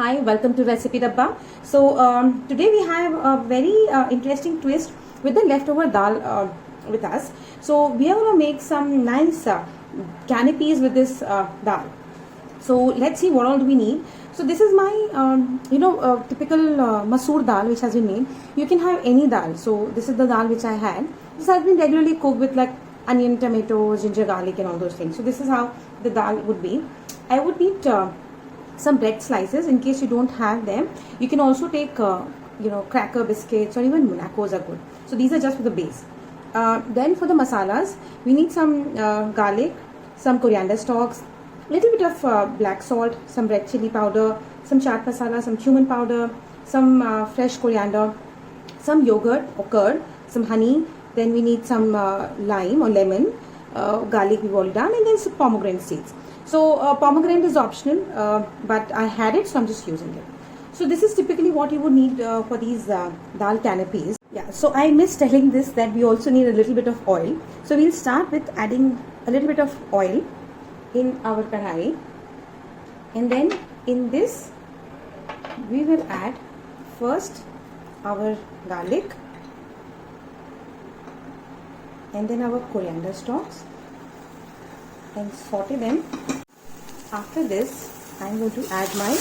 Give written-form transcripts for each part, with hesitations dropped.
Hi, welcome to Recipe Dabba. So today we have a very interesting twist with the leftover dal with us. So we are going to make some nice canapes with this dal. So let's see what all do we need. So this is my typical masoor dal which has been made. You can have any dal. So this is the dal which I had. This has been regularly cooked with like onion, tomatoes, ginger, garlic and all those things. So this is how the dal would be. I would need some bread slices in case you don't have them. You can also take cracker biscuits or even munakos are good. So these are just for the base. Then for the masalas, we need some garlic, some coriander stalks, little bit of black salt, some red chili powder, some chaat masala, some cumin powder, some fresh coriander, some yogurt or curd, some honey. Then we need some lime or lemon, garlic we've already done, and then some pomegranate seeds. So pomegranate is optional, but I had it, so I'm just using it. So this is typically what you would need for these dal canapes. Yeah, so I missed telling this that we also need a little bit of oil. So we'll start with adding a little bit of oil in our kadhai, and then in this we will add first our garlic and then our coriander stalks and saute them. After this, I'm going to add my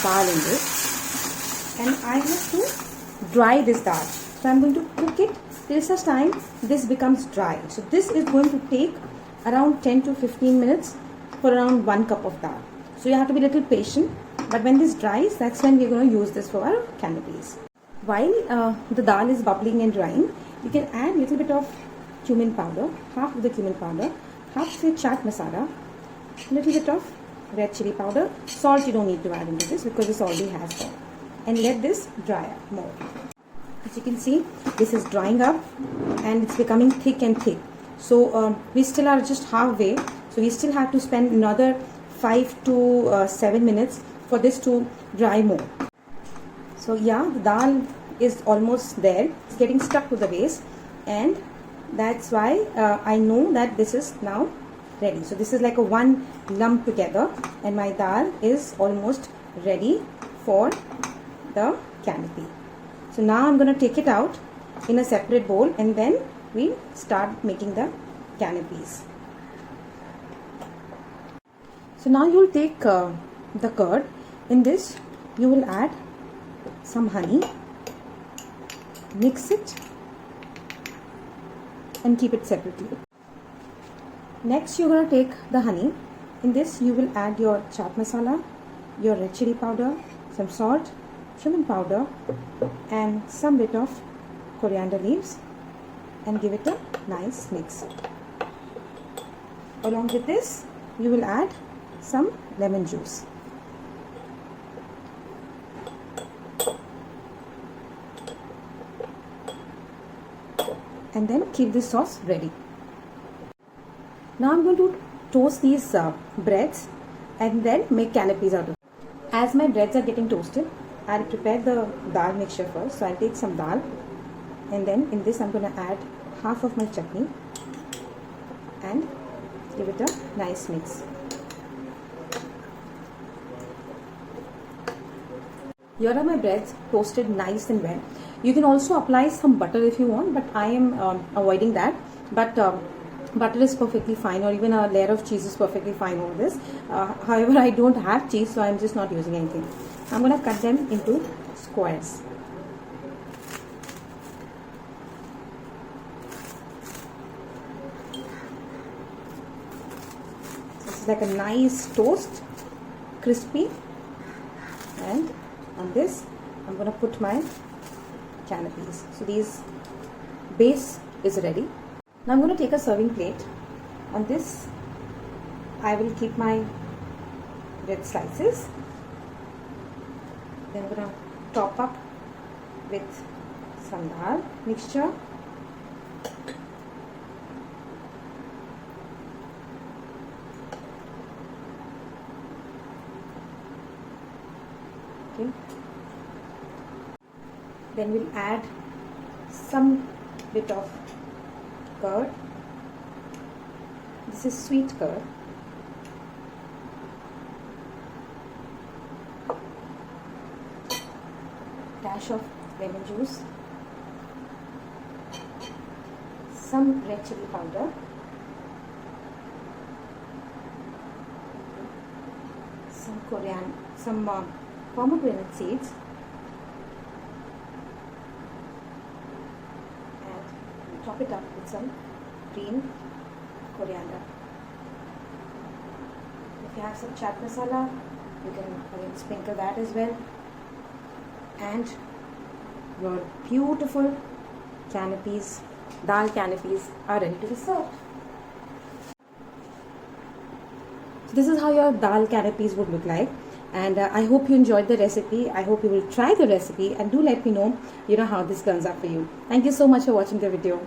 dal in this, and I have to dry this dal. So I'm going to cook it till such time this becomes dry. So this is going to take around 10 to 15 minutes for around 1 cup of dal. So you have to be a little patient, but when this dries, that's when we're going to use this for our canapes. While the dal is bubbling and drying, you can add a little bit of cumin powder, half of the cumin powder, half of the chaat masala, a little bit of red chili powder. Salt you don't need to add into this because this already has salt. And let this dry up more. As you can see, this is drying up and it's becoming thick and thick. So we still are just halfway. So we still have to spend another 5 to 7 minutes for this to dry more. So yeah, the dal is almost there. It's getting stuck to the base, and that's why I know that this is now ready. So this is like a one lump together, and my dal is almost ready for the canapé. So now I'm going to take it out in a separate bowl, and then we start making the canapés. So now you'll take the curd. In this you will add some honey, mix it and keep it separately. Next you're going to take the honey. In this you will add your chaat masala, your red chili powder, some salt, cumin powder and some bit of coriander leaves, and give it a nice mix. Along with this you will add some lemon juice. And then keep this sauce ready. Now I'm going to toast these breads and then make canapes out of it. As my breads are getting toasted, I'll prepare the dal mixture first. So I'll take some dal, and then in this I'm going to add half of my chutney and give it a nice mix. Here are my breads toasted nice and well. You can also apply some butter if you want, but I am avoiding that. But butter is perfectly fine, or even a layer of cheese is perfectly fine over this. However, I don't have cheese, so I'm just not using anything. I'm going to cut them into squares. This is like a nice toast, crispy, and on this I'm going to put my canapes. So these base is ready. Now I'm going to take a serving plate. On this I will keep my bread slices. Then I'm going to top up with some dal mixture. Okay. Then we'll add some bit of curd. This is sweet curd. dash of lemon juice, some red chili powder, some pomegranate seeds, and top it up with some green coriander. If you have some chaat masala, you can again sprinkle that as well. And your beautiful canapes, dal canapes, are ready to be served. So this is how your dal canapes would look like. And I hope you enjoyed the recipe. I hope you will try the recipe and do let me know, how this turns out for you. Thank you so much for watching the video.